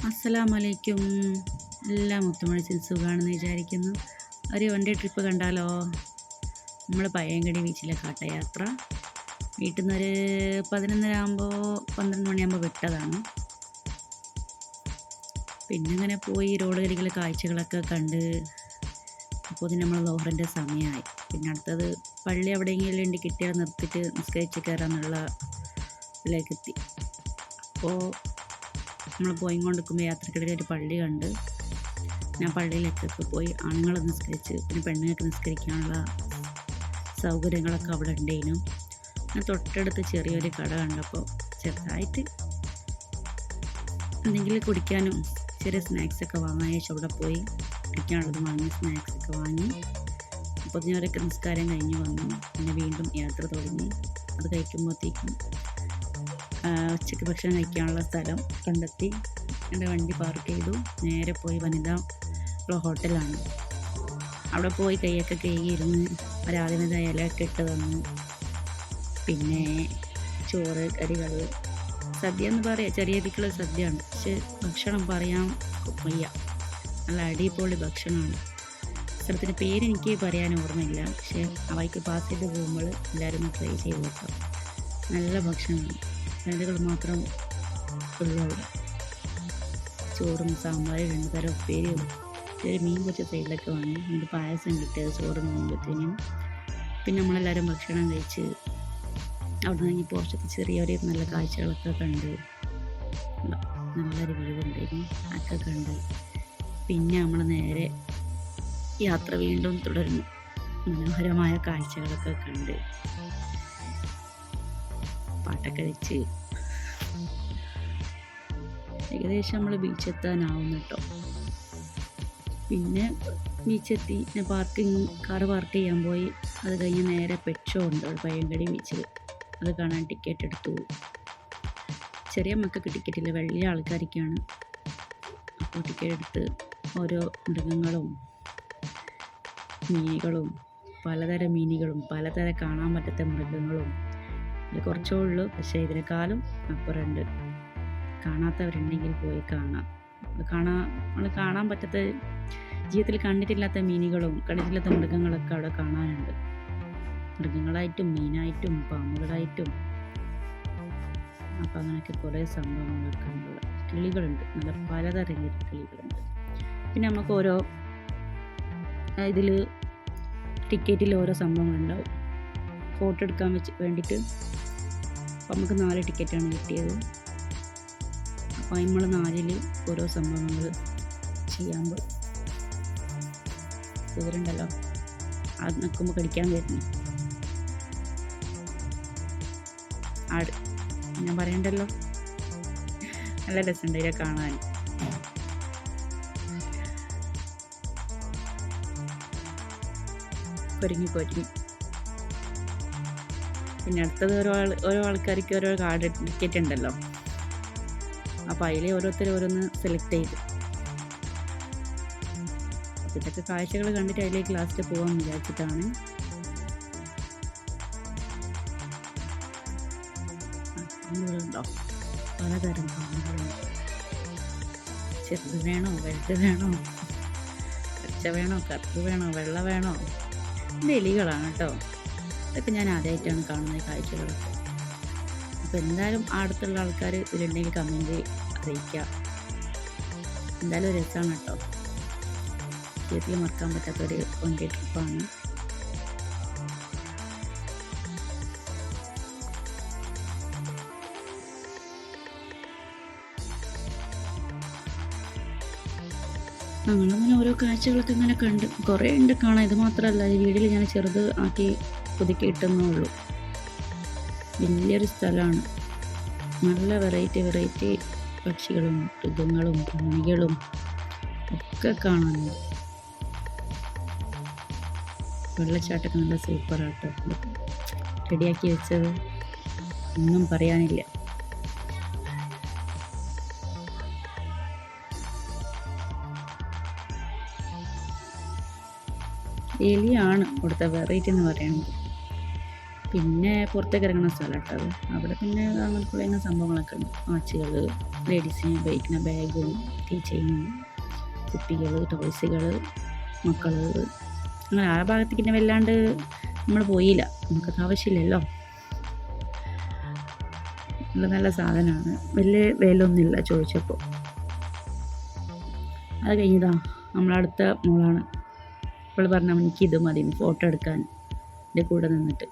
അസ്സലാമലൈക്കും. എല്ലാ മുത്തുമണിച്ചിൽ സുഖമാണെന്ന് വിചാരിക്കുന്നു. ഒരു വൺ ഡേ ട്രിപ്പ് കണ്ടാലോ? നമ്മൾ പയ്യങ്കടി ബീച്ചിലെ കാട്ടയാത്ര. വീട്ടിൽ നിന്നൊരു 12 മണിയാകുമ്പോൾ വിട്ടതാണ്. പിന്നെ ഇങ്ങനെ പോയി റോഡ് കരികിലെ കാഴ്ചകളൊക്കെ കണ്ട് അപ്പോൾ നമ്മൾ ലോഹറിൻ്റെ സമയമായി. പിന്നെ അടുത്തത് പള്ളി എവിടെയെങ്കിലും ഉണ്ട് കിട്ടിയാൽ നിർത്തിയിട്ട് നിസ്കരിച്ച് കയറാമെന്നുള്ള ഇതിലേക്കെത്തി. അപ്പോൾ നമ്മൾ പോയി കൊണ്ടിരിക്കുമ്പോൾ യാത്രക്കിടയിൽ ഒരു പള്ളി കണ്ട് ഞാൻ പള്ളിയിലേക്കൊക്കെ പോയി ആണുങ്ങൾ നിസ്കരിച്ച് പിന്നെ പെണ്ണുങ്ങൾക്ക് നിസ്കരിക്കാനുള്ള സൗകര്യങ്ങളൊക്കെ അവിടെ ഉണ്ടേനും. ഞാൻ തൊട്ടടുത്ത് ചെറിയൊരു കട കണ്ടപ്പോൾ ചെറുതായിട്ട് എന്തെങ്കിലും കുടിക്കാനും ചെറിയ സ്നാക്സൊക്കെ വാങ്ങാൻ അവിടെ പോയി കുടിക്കാനുള്ളത് വാങ്ങി സ്നാക്സൊക്കെ വാങ്ങി. അപ്പോൾ ഞാനൊക്കെ നിസ്കാരം കഴിഞ്ഞ് വന്നു. പിന്നെ വീണ്ടും യാത്ര തുടങ്ങി. അത് കഴിക്കുമ്പോഴത്തേക്കും ഉച്ചയ്ക്ക് ഭക്ഷണം കഴിക്കാനുള്ള സ്ഥലം കണ്ടെത്തി. എൻ്റെ വണ്ടി പാർക്ക് ചെയ്തു. നേരെ പോയി വനിതാ ഹോട്ടലാണ്. അവിടെ പോയി കൈയൊക്കെ കഴുകിയിരുന്ന് ഒരാദ്യമേ ഇലയൊക്കെ ഇട്ട് തന്നു. പിന്നെ ചോറ് കറികൾ സദ്യ എന്ന് പറയാം, ചെറിയ രീതിക്കുള്ള സദ്യയാണ്. പക്ഷെ ഭക്ഷണം പറയാൻ വയ്യ, നല്ല അടിപൊളി ഭക്ഷണമാണ്. സ്ഥലത്തിൻ്റെ പേരെനിക്ക് പറയാൻ ഓർമ്മയില്ല, പക്ഷേ അവയ്ക്ക് പാസ് ചെയ്ത് പോകുമ്പോൾ എല്ലാവരും ട്രൈ ചെയ്ത് നോക്കാം. നല്ല ഭക്ഷണമാണ്. കറികൾ മാത്രം ഉള്ളവിടെ. ചോറും സാമ്പാർ 2 തരം ഉപ്പേരിയും ഒരു മീൻ കുറച്ച് സൈഡിലൊക്കെ വാങ്ങി. എന്നിട്ട് പായസം കിട്ടിയത് ചോറ് നോക്കുമ്പോഴത്തേനും. പിന്നെ നമ്മളെല്ലാവരും ഭക്ഷണം കഴിച്ച് അവിടെ നിന്ന് പുറത്തൊക്കെ ചെറിയൊരു നല്ല കാഴ്ചകളൊക്കെ കണ്ട് നല്ലൊരു വ്യൂ ഉണ്ടായിരുന്നു, ഒക്കെ കണ്ട് പിന്നെ നമ്മൾ നേരെ യാത്ര വീണ്ടും തുടർന്നു. മനോഹരമായ കാഴ്ചകളൊക്കെ കണ്ട് പാട്ടൊക്കെ വെച്ച് ഏകദേശം നമ്മൾ ബീച്ചെത്താനാവും കേട്ടോ. പിന്നെ ബീച്ചെത്തി കാറ് പാർക്ക് ചെയ്യാൻ പോയി. അത് കഴിഞ്ഞ് നേരെ പെറ്റ് ഷോ ഉണ്ട് പയ്യങ്കടി ബീച്ചിൽ. അത് കാണാൻ ടിക്കറ്റ് എടുത്തു. ചെറിയ മക്കൾക്ക് ടിക്കറ്റില്ല, വലിയ ആൾക്കാർക്കാണ്. അപ്പോൾ ടിക്കറ്റ് എടുത്ത് ഓരോ മൃഗങ്ങളും മീനുകളും പലതരം മീനുകളും പലതരം കാണാൻ പറ്റാത്ത മൃഗങ്ങളും ഇത് കുറച്ചേ ഉള്ളൂ, പക്ഷേ ഇതിനേക്കാളും അപ്പുറമുണ്ട്. കാണാത്തവരുണ്ടെങ്കിൽ പോയി കാണാം. നമ്മൾ കാണാൻ പറ്റാത്ത, ജീവിതത്തിൽ കണ്ടിട്ടില്ലാത്ത മീനുകളും കണ്ടിട്ടില്ലാത്ത മൃഗങ്ങളൊക്കെ അവിടെ കാണാനുണ്ട്. മൃഗങ്ങളായിട്ടും മീനായിട്ടും പാമ്പുകളായിട്ടും അപ്പം അങ്ങനെയൊക്കെ കുറേ സംഭവങ്ങളൊക്കെ ഉണ്ട്. കിളികളുണ്ട്, നല്ല പലതരം കിളികളുണ്ട്. പിന്നെ നമുക്ക് ഓരോ ഇതിൽ ടിക്കറ്റിൽ ഓരോ സംഭവങ്ങളുണ്ടാവും ഫോട്ടോ എടുക്കാൻ വേണ്ടിയിട്ട്. അപ്പോൾ നമുക്ക് 4 ടിക്കറ്റാണ് കിട്ടിയത്. അപ്പോൾ നമ്മൾ 4ൽ ഓരോ സംഭവങ്ങൾ ചെയ്യാൻ പോയി. കുതിരുണ്ടല്ലോ, അത് നിൽക്കുമ്പോൾ കടിക്കാൻ വരുന്നു ആട്, ഞാൻ പറയണ്ടല്ലോ. നല്ല രസമുണ്ട് ഇതിനെ കാണാൻ. കൊരുങ്ങി പിന്നെ അടുത്തത് ഓരോ ആൾക്കാർക്ക് ഓരോ കാർഡ് ടിക്കറ്റ് ഉണ്ടല്ലോ. അപ്പോൾ അതിൽ ഓരോരുത്തർ ഓരോന്ന് സെലക്ട് ചെയ്തു. അപ്പോൾ ഇതൊക്കെ കാഴ്ചകൾ കണ്ടിട്ട് അതിലേക്ക് ലാസ്റ്റ് പോകാമെന്ന് വിചാരിച്ചിട്ടാണ്. പാമ്പുകളുണ്ടോ, പലതരം പാമ്പുകളുണ്ട്. ചെറുത് വേണോ, വലുത് വേണോ, പച്ച വേണോ, കറുപ്പ് വേണോ, വെള്ള വേണോ? ഇത് എലികളാണ് കേട്ടോ. ഇതൊക്കെ ഞാൻ ആദ്യമായിട്ടാണ് കാണുന്നത് ഈ കാഴ്ചകളൊക്കെ. അപ്പോൾ എന്തായാലും അടുത്തുള്ള ആൾക്കാർ ഇതിലുണ്ടെങ്കിൽ കമൻറ്റ് അറിയിക്കുക. എന്തായാലും രസമാണ് കേട്ടോ. ജീവിതത്തിൽ മറക്കാൻ പറ്റാത്തൊരു വൺ ഡേ ട്രിപ്പാണ്. ഞങ്ങളങ്ങനെ ഓരോ കാഴ്ചകളൊക്കെ ഇങ്ങനെ കണ്ട് കുറേ ഉണ്ട് കാണാൻ. ഇത് മാത്രമല്ല, ഈ വീഡിയോയിൽ ഞാൻ ചെറുത് ആക്കി പുതുക്കി ഇട്ടെന്നേ ഉള്ളൂ. വലിയൊരു സ്ഥലമാണ്. നല്ല വെറൈറ്റി പക്ഷികളും മൃഗങ്ങളും പ്രാണികളും ഒക്കെ കാണാനുണ്ട്. വെള്ളച്ചാട്ടമൊക്കെ നല്ല സൂപ്പറാട്ടോ, റെഡിയാക്കി വെച്ചത്, ഒന്നും പറയാനില്ല. എലിയാണ് ഇവിടുത്തെ വെറൈറ്റി എന്ന് പറയുന്നത്. പിന്നെ പുറത്തേക്ക് ഇറങ്ങുന്ന സ്ഥലം കേട്ടോ അത്. അവിടെ പിന്നെ അങ്ങനെയുള്ള സംഭവങ്ങളൊക്കെ ഉണ്ട്. വാച്ചുകൾ, ലേഡീസിന് ഉപയോഗിക്കുന്ന ബാഗും കീ ചെയിനും, കുപ്പികൾ, ടോയ്സുകൾ, മക്കൾ, അങ്ങനെ ആ ഭാഗത്തേക്ക് പിന്നെ വല്ലാണ്ട് നമ്മൾ പോയില്ല, നമുക്കത് ആവശ്യമില്ലല്ലോ. നല്ല സാധനമാണ്, വലിയ വിലയൊന്നുമില്ല ചോദിച്ചപ്പോൾ. അത് കഴിഞ്ഞതാ നമ്മളടുത്ത മോളാണ്. അവൾ പറഞ്ഞാൽ എനിക്കിത് മതി ഫോട്ടോ എടുക്കാൻ എൻ്റെ കൂടെ നിന്നിട്ട്.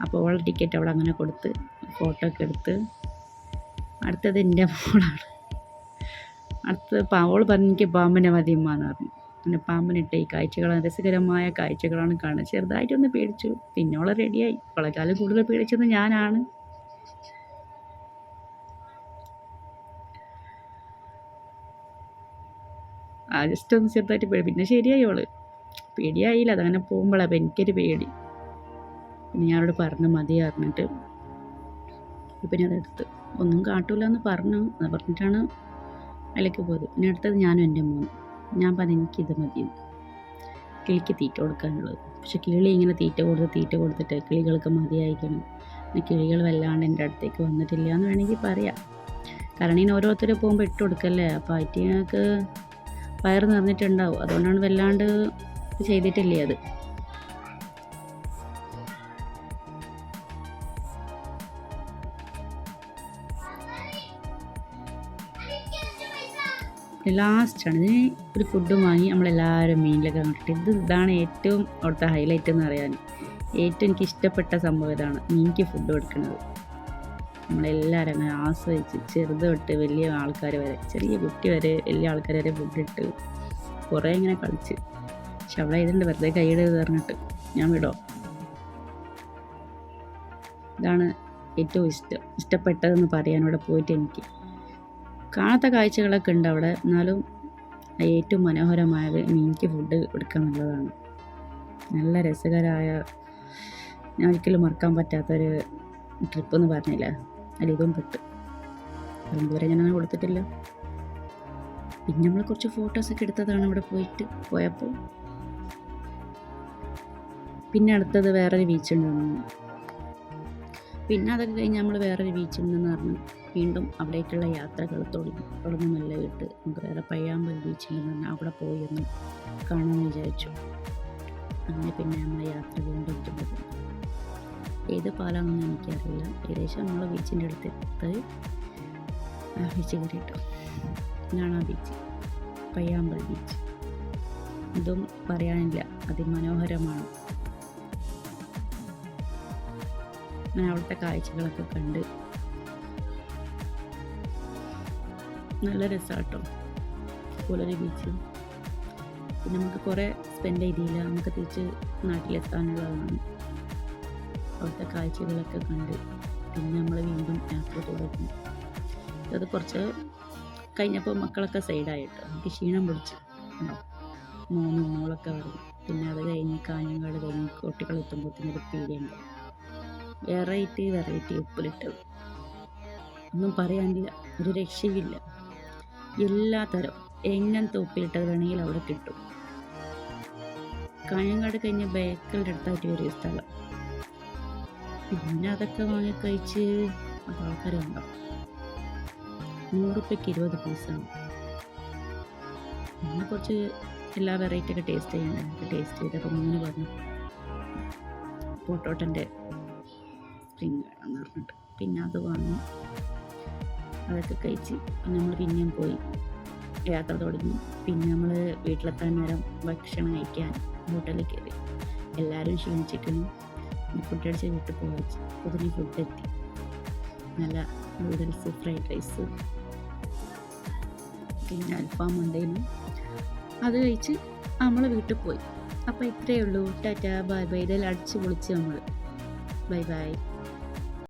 അപ്പോൾ അവളുടെ ടിക്കറ്റ് അവൾ അങ്ങനെ കൊടുത്ത് ഫോട്ടോ ഒക്കെ എടുത്ത്. അടുത്തത് എൻ്റെ മോളാണ്. അടുത്തത് അവൾ പറഞ്ഞു എനിക്ക് പാമ്പിനെ മതി ഉമ്മാന്ന് പറഞ്ഞു. പിന്നെ പാമ്പിനിട്ട് ഈ കാഴ്ചകളാണ്, രസകരമായ കാഴ്ചകളാണ് കാണുക. ചെറുതായിട്ടൊന്ന് പേടിച്ചു, പിന്നെ അവളെ റെഡിയായി. അവളെക്കാളും കൂടുതൽ പേടിച്ചത് ഞാനാണ്. ജസ്റ്റ് ഒന്ന് ചെറുതായിട്ട് പേടി, പിന്നെ ശരിയായി. അവള് പേടിയായില്ല, അതങ്ങനെ പോകുമ്പോഴാണ് അപ്പം എനിക്കൊരു പേടി. പിന്നെ ഞാനോട് പറഞ്ഞു മതി പറഞ്ഞിട്ട് പിന്നെ അതെടുത്ത്. ഒന്നും കാട്ടൂല എന്ന് പറഞ്ഞു, അത് പറഞ്ഞിട്ടാണ് അതിലേക്ക് പോയത്. പിന്നെ അടുത്തത് ഞാനും എൻ്റെ മോനും. ഞാൻ പറഞ്ഞു എനിക്കിത് മതി, കിളിക്ക് തീറ്റ കൊടുക്കാനുള്ളത്. പക്ഷെ കിളി ഇങ്ങനെ തീറ്റ കൊടുത്തിട്ട് കിളികൾക്ക് മതിയായിരിക്കണം. പിന്നെ കിളികൾ വല്ലാണ്ട് എൻ്റെ അടുത്തേക്ക് വന്നിട്ടില്ല എന്ന് വേണമെങ്കിൽ പറയാം. കാരണം ഇനി ഓരോരുത്തർ പോകുമ്പോൾ ഇട്ട് കൊടുക്കല്ലേ, അപ്പോൾ ആയിട്ടങ്ങൾക്ക് വയറ് നിറഞ്ഞിട്ടുണ്ടാവും, അതുകൊണ്ടാണ് വല്ലാണ്ട് ചെയ്തിട്ടില്ലേ അത്. ലാസ്റ്റാണ് ഇതിന് ഒരു ഫുഡും വാങ്ങി നമ്മളെല്ലാവരും മീനിലൊക്കെ കണ്ടിട്ട് ഇതാണ് ഏറ്റവും അവിടുത്തെ ഹൈലൈറ്റ് എന്ന് പറയാൻ. ഏറ്റവും എനിക്ക് ഇഷ്ടപ്പെട്ട സംഭവം ഇതാണ്, മീനിക്ക് ഫുഡ് കൊടുക്കുന്നത്. നമ്മളെല്ലാവരും അങ്ങനെ ആസ്വദിച്ച്, ചെറുത് തൊട്ട് വലിയ ആൾക്കാർ വരെ, ചെറിയ കുട്ടി വരെ വലിയ ആൾക്കാർ വരെ ഫുഡിട്ട് കുറേ ഇങ്ങനെ കളിച്ച്. പക്ഷെ അവിടെ ഇതുണ്ട് വെറുതെ കൈയ്യട് പറഞ്ഞിട്ട് ഞാൻ വിടോ. ഇതാണ് ഏറ്റവും ഇഷ്ടപ്പെട്ടതെന്ന് പറയാൻ അവിടെ പോയിട്ട്. എനിക്ക് കാണാത്ത കാഴ്ചകളൊക്കെ ഉണ്ട് അവിടെ, എന്നാലും ഏറ്റവും മനോഹരമായത് മീനിക്ക് ഫുഡ് കൊടുക്കുക എന്നുള്ളതാണ്. നല്ല രസകരമായ, ഞാൻ ഒരിക്കലും മറക്കാൻ പറ്റാത്തൊരു ട്രിപ്പ് എന്ന് പറഞ്ഞില്ല, അതിൽ ഇതും പെട്ട്. അതുവരെ ഞാനങ്ങനെ കൊടുത്തിട്ടില്ല. പിന്നെ നമ്മൾ കുറച്ച് ഫോട്ടോസൊക്കെ എടുത്തതാണ് അവിടെ പോയപ്പോൾ. പിന്നെ അടുത്തത് വേറൊരു ബീച്ചുണ്ടെന്ന്. പിന്നെ അതൊക്കെ കഴിഞ്ഞ് നമ്മൾ വേറൊരു ബീച്ചുണ്ടെന്ന് പറഞ്ഞു വീണ്ടും അവിടേക്കുള്ള യാത്രകൾ തുടങ്ങി മെല്ലെ വിട്ട് നമുക്ക് വേറെ പയ്യാമ്പൽ ബീച്ചുണ്ടെന്ന് പറഞ്ഞാൽ അവിടെ പോയി ഒന്ന് കാണാമെന്ന് വിചാരിച്ചു. അങ്ങനെ പിന്നെ നമ്മൾ യാത്ര വീണ്ടും തുടങ്ങി. ഏത് പാലാണെന്ന് എനിക്കറിയില്ല, ഏകദേശം നമ്മൾ ബീച്ചിൻ്റെ അടുത്ത് ബീച്ച് കയറിയിട്ടു. ഇതാണ് ആ ബീച്ച്, പയ്യാമ്പൽ ബീച്ച്. ഇതും പറയാനില്ല, അതിമനോഹരമാണ്. അങ്ങനെ അവിടുത്തെ കാഴ്ചകളൊക്കെ കണ്ട് നല്ല രസമാട്ടോ പുലരി ബീച്ച്. പിന്നെ നമുക്ക് കുറേ സ്പെൻഡ് ചെയ്തില്ല, നമുക്ക് തിരിച്ച് നാട്ടിലെത്താനുള്ളതാണ്. അവിടുത്തെ കാഴ്ചകളൊക്കെ കണ്ട് പിന്നെ നമ്മൾ വീണ്ടും യാത്ര തുടങ്ങി. അത് കുറച്ച് കഴിഞ്ഞപ്പോൾ മക്കളൊക്കെ സൈഡായിട്ടോ, എനിക്ക് ക്ഷീണം പിടിച്ച് മോളൊക്കെ വരും. പിന്നെ അത് കഴിഞ്ഞ് കാഞ്ഞങ്ങാട് കഴിഞ്ഞ് കുട്ടികൾ എത്തുമ്പോഴത്തേനൊരു പീടിയുണ്ട്, വെറൈറ്റി ഉപ്പിലിട്ടത്. ഒന്നും പറയാനില്ല, ഒരു രക്ഷയില്ല. എല്ലാ തരം എങ്ങനത്തെ ഉപ്പിലിട്ടത് വേണമെങ്കിൽ അവിടെ കിട്ടും. കാഞ്ഞങ്ങാട് കഴിഞ്ഞ് ബേക്കലിൻ്റെ അടുത്തായിട്ട് ഒരു സ്ഥലം. പിന്നെ അതൊക്കെ വാങ്ങി കഴിച്ച് ആൾക്കാരുണ്ടാവും. 100 രൂപയ്ക്ക് 20 പീസാണ്. പിന്നെ കുറച്ച് എല്ലാ വെറൈറ്റി ഒക്കെ ടേസ്റ്റ് ചെയ്തപ്പോൾ മുന്നേ പറഞ്ഞു പൊട്ടോട്ടൻ്റെ സ്പ്രിങ് വേണമെന്ന് പറഞ്ഞിട്ട് പിന്നെ അത് വാങ്ങി അതൊക്കെ കഴിച്ച് നമ്മൾ പിന്നെയും പോയി യാത്ര തുടങ്ങി. പിന്നെ നമ്മൾ വീട്ടിലെത്താൻ നേരം ഭക്ഷണം കഴിക്കാൻ ഹോട്ടലിൽ കയറി. എല്ലാവരും ക്ഷീണിച്ചിരിക്കുന്നു. ഫുഡ് അടിച്ച് വീട്ടിൽ പോയി. പുതിയ ഫുഡ് എത്തി, നല്ല നൂഡിൽസ്, ഫ്രൈഡ് റൈസ്, പിന്നെ അൽഫാം ഉണ്ടായിരുന്നു. അത് കഴിച്ച് നമ്മൾ വീട്ടിൽ പോയി. അപ്പോൾ ഇത്രയേ ഉള്ളൂ. Tata bye bye. ഇതെല്ലാം അടിച്ച് പൊളിച്ച് നമ്മൾ ബൈ ബൈ.